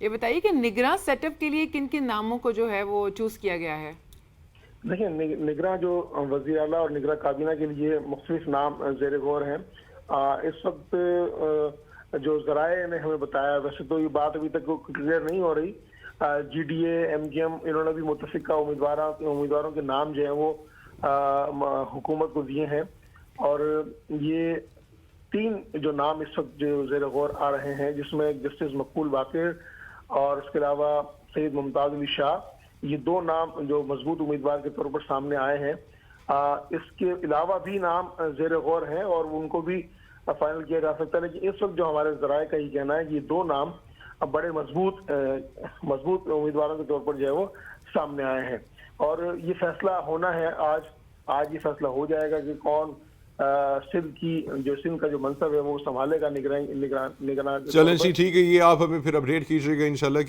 یہ بتائیے کہ نگراں سیٹ اپ کے لیے کن کن ناموں کو جو ہے وہ چوز کیا گیا ہے؟ دیکھیں نگراں جو وزیر اعلیٰ اور نگراں کابینہ کے لیے مختلف نام زیر غور ہیں. اس وقت جو ذرائع نے ہمیں بتایا، ویسے تو یہ بات ابھی تک کلیئر نہیں ہو رہی، G D A, M G M, انہوں نے بھی متفقہ امیدواروں کے نام جو ہیں وہ حکومت کو دیے ہیں، اور یہ 3 جو نام اس وقت جو زیر غور آ رہے ہیں، جس میں جسٹس مقبول باقر اور اس کے علاوہ سید ممتاز علی شاہ، یہ 2 نام جو مضبوط امیدوار کے طور پر سامنے آئے ہیں. اس کے علاوہ بھی نام زیر غور ہیں اور ان کو بھی فائنل کیا جا سکتا ہے، لیکن اس وقت جو ہمارے ذرائع کا یہ کہنا ہے کہ یہ 2 نام بڑے مضبوط امیدواروں کے طور پر جو ہے وہ سامنے آئے ہیں، اور یہ فیصلہ ہونا ہے آج یہ فیصلہ ہو جائے گا کہ کون سندھ کا جو منصب ہے وہ سنبھالے گا نگراں. چلیں جی ٹھیک ہے، یہ آپ ہمیں پھر اپڈیٹ کیجیے گا انشاءاللہ کہ